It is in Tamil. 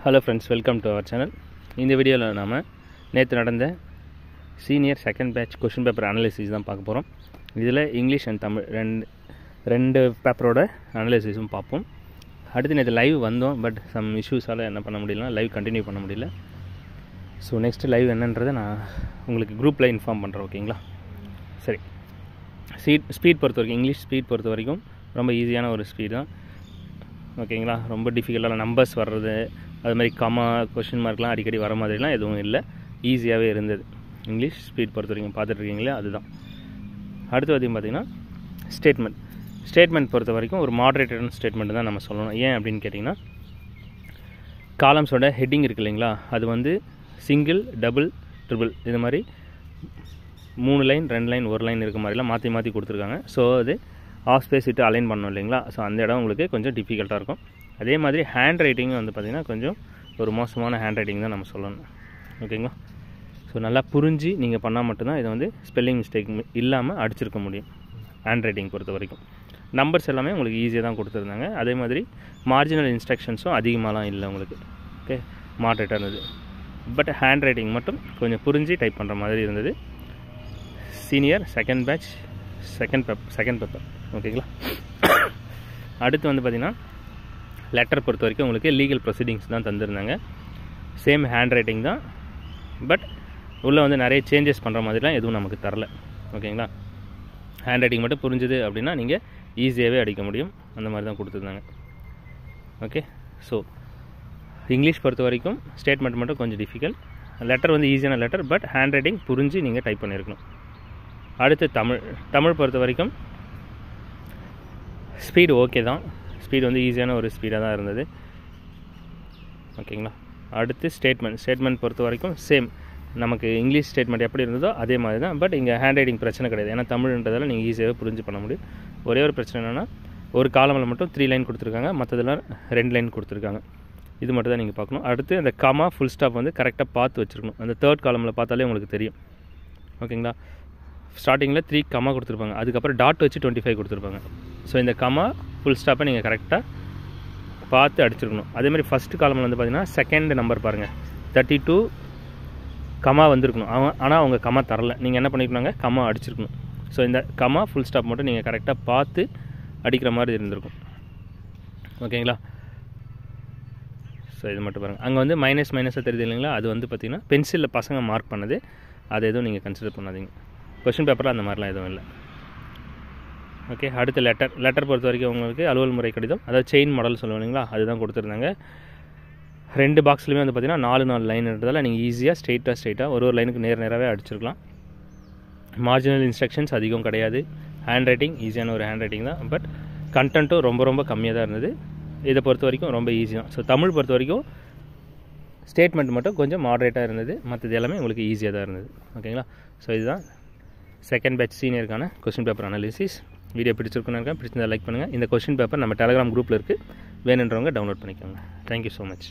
Hello friends, welcome to our channel. இந்த வீடியோல நாம நேத்து நடந்த senior second batch question paper analysis தான் பார்க்க போறோம். இதுல இங்கிலீஷ் and தமிழ் ரெண்டு பேப்பரோட அனாலிசிஸும் பார்ப்போம். அடுத்து நேத்து லைவ் வந்தோம் பட் some issuesால என்ன பண்ண முடியல, லைவ் கண்டினியூ பண்ண முடியல. சோ நெக்ஸ்ட் லைவ் என்னன்றதை நான் உங்களுக்கு குரூப்ல இன்ஃபார்ம் பண்றேன், ஓகேங்களா? சரி. ஸ்பீட் பொறுத்த வரைக்கும் இங்கிலீஷ் ஸ்பீட் பொறுத்த வரைக்கும் ரொம்ப ஈஸியான ஒரு ஸ்பீட் தான். ஓகேங்களா? ரொம்ப டிஃபிகல்ட்டான நம்பர்ஸ் வர்றது, அது மாதிரி கமா கொஸ்டின் மார்க்லாம் அடிக்கடி வர மாதிரிலாம் எதுவும் இல்லை, ஈஸியாகவே இருந்தது. இங்கிலீஷ் ஸ்பீட் பொறுத்த வரைக்கும் பார்த்துட்ருக்கீங்களே, அதுதான். அடுத்து பார்த்திங்கன்னா ஸ்டேட்மெண்ட் பொறுத்த வரைக்கும் ஒரு மாடரேட்டடான ஸ்டேட்மெண்ட் தான் நம்ம சொல்லணும். ஏன் அப்படின்னு கேட்டிங்கன்னா, காலம்ஸோட ஹெட்டிங் இருக்குது இல்லைங்களா, அது சிங்கிள், டபுள், ட்ரிபிள் இது மாதிரி 3 லைன் 2 லைன் 1 லைன் இருக்க மாதிரிலாம் மாற்றி கொடுத்துருக்காங்க. ஸோ அது ஆஃப் ஸ்பேஸ் விட்டு அலைன் பண்ணணும் இல்லைங்களா, ஸோ அந்த இடம் உங்களுக்கு கொஞ்சம் டிஃபிகல்ட்டாக இருக்கும். அதே மாதிரி ஹேண்ட் ரைட்டிங் பார்த்திங்கன்னா கொஞ்சம் ஒரு மோசமான ஹேண்ட் ரைட்டிங் தான் நம்ம சொல்லணும், ஓகேங்களா? ஸோ நல்லா புரிஞ்சு நீங்கள் பண்ணால் மட்டும்தான் இதை ஸ்பெல்லிங் மிஸ்டேக் இல்லாமல் அடிச்சிருக்க முடியும். ஹேண்ட் ரைட்டிங் பொறுத்த வரைக்கும் நம்பர்ஸ் எல்லாமே உங்களுக்கு ஈஸியாக தான் கொடுத்துருந்தாங்க. அதே மாதிரி மார்ஜினல் இன்ஸ்ட்ரக்ஷன்ஸும் அதிகமாகலாம் இல்லை உங்களுக்கு, ஓகே, மாடரேட்டாக இருந்தது. பட் ஹேண்ட் ரைட்டிங் மட்டும் கொஞ்சம் புரிஞ்சு டைப் பண்ணுற மாதிரி இருந்தது. Senior second batch second paper, ஓகேங்களா? அடுத்து பார்த்திங்கன்னா லெட்டர் பொறுத்த வரைக்கும் உங்களுக்கு லீகல் ப்ரொசீடிங்ஸ் தான் தந்திருந்தாங்க. சேம் ஹேண்ட் ரைட்டிங் தான், பட் உள்ளே நிறைய சேஞ்சஸ் பண்ணுற மாதிரிலாம் எதுவும் நமக்கு தரல, ஓகேங்களா? ஹேண்ட் ரைட்டிங் மட்டும் புரிஞ்சுது அப்படின்னா நீங்கள் ஈஸியாகவே அடிக்க முடியும், அந்த மாதிரி தான் கொடுத்துருந்தாங்க. ஓகே, ஸோ இங்கிலீஷ் பொறுத்த வரைக்கும் ஸ்டேட்மெண்ட் மட்டும் கொஞ்சம் டிஃபிகல்ட். லெட்டர் ஈஸியான லெட்டர், பட் ஹேண்ட் ரைட்டிங் புரிஞ்சு நீங்கள் டைப் பண்ணியிருக்கணும். அடுத்து தமிழ் பொறுத்த வரைக்கும் ஸ்பீடு ஓகே தான், ஸ்பீடு ஈஸியான ஒரு ஸ்பீடாக தான் இருந்தது, ஓகேங்களா? அடுத்து ஸ்டேட்மெண்ட் பொறுத்த வரைக்கும் சேம், நமக்கு இங்கிலீஷ் ஸ்டேட்மெண்ட் எப்படி இருந்ததோ அதே மாதிரி தான். பட் இங்கே ஹேண்ட் ரைட்டிங் பிரச்சனை கிடையாது, ஏன்னா தமிழ்ன்றதால நீங்கள் ஈஸியாகவே புரிஞ்சு பண்ண முடியும். ஒரே ஒரு பிரச்சனை என்னென்னா, ஒரு காலமில் மட்டும் 3 லைன் கொடுத்துருக்காங்க, மற்றதெல்லாம் 2 லைன் கொடுத்துருக்காங்க. இது மட்டும் தான் நீங்கள் பார்க்கணும். அடுத்து அந்த கமா ஃபுல் ஸ்டாப் கரெக்டாக பார்த்து வச்சுருக்கணும். அந்த 3rd காலமில் பார்த்தாலே உங்களுக்கு தெரியும், ஓகேங்களா? ஸ்டார்டிங்கில் 3 கமா கொடுத்துருப்பாங்க, அதுக்கப்புறம் டாட் வச்சு 25 கொடுத்துருப்பாங்க. ஸோ இந்த கமா ஃபுல் ஸ்டாப்பை நீங்கள் கரெக்டாக பார்த்து அடிச்சிருக்கணும். அதேமாதிரி ஃபஸ்ட்டு காலமில் பார்த்திங்கன்னா செகண்ட் நம்பர் பாருங்கள், 32 கமா வந்திருக்கணும். ஆனால் அவங்க கமா தரல, நீங்கள் என்ன பண்ணிக்கணுங்க, கமா அடிச்சிருக்கணும். ஸோ இந்த கமா ஃபுல் ஸ்டாப் மட்டும் நீங்கள் கரெக்டாக பார்த்து அடிக்கிற மாதிரி இருந்திருக்கும், ஓகேங்களா? ஸோ இது மட்டும் பாருங்கள். அங்கே மைனஸாக தெரியுது இல்லைங்களா, அது பார்த்திங்கன்னா பென்சிலில் பசங்க மார்க் பண்ணது, அதை எதுவும் நீங்கள் கன்சிடர் பண்ணாதீங்க. கொஷின் பேப்பரில் அந்த மாதிரிலாம் எதுவும் இல்லை, ஓகே. அடுத்து லெட்டர் பொறுத்த வரைக்கும் உங்களுக்கு அலுவல் முறை கடிதம், அதாவது செயின் மாடல் சொல்லுவோம் இல்லைங்களா, அதுதான் கொடுத்துருந்தாங்க. 2 பாக்ஸ்லையுமே பார்த்திங்கன்னா 4 லைன்ன்றதால நீங்கள் ஈஸியாக ஸ்ட்ரெயிட்டாக ஒரு லைனுக்கு நேராகவே அடிச்சிருக்கலாம். மார்ஜினல் இன்ஸ்ட்ரக்ஷன்ஸ் அதிகம் கிடையாது. ஹேண்ட் ரைட்டிங் ஈஸியான ஒரு ஹேண்ட் ரைட்டிங் தான், பட் கண்டென்ட்டும் ரொம்ப கம்மியாக தான் இருந்தது. இதை பொறுத்த வரைக்கும் ரொம்ப ஈஸி தான். ஸோ தமிழ் பொறுத்த வரைக்கும் ஸ்டேட்மெண்ட் மட்டும் கொஞ்சம் மாடரேட்டாக இருந்தது, மற்றது எல்லாமே உங்களுக்கு ஈஸியாக தான் இருந்தது, ஓகேங்களா? ஸோ இதுதான் செகண்ட் பேட்ச் சீனியருக்கான கொஸ்டின் பேப்பர் அனாலிசிஸ். வீடியோ பிடிச்சிருக்குன்னு பிடிச்சிருந்தா லைக் பண்ணுங்கள். இந்த கொஸ்டின் பேப்பர் நம்ம டெலகிராம் குரூப்பில் இருக்குது, வேணுன்றவங்க டவுன்லோட் பண்ணிக்கோங்க. Thank you so much.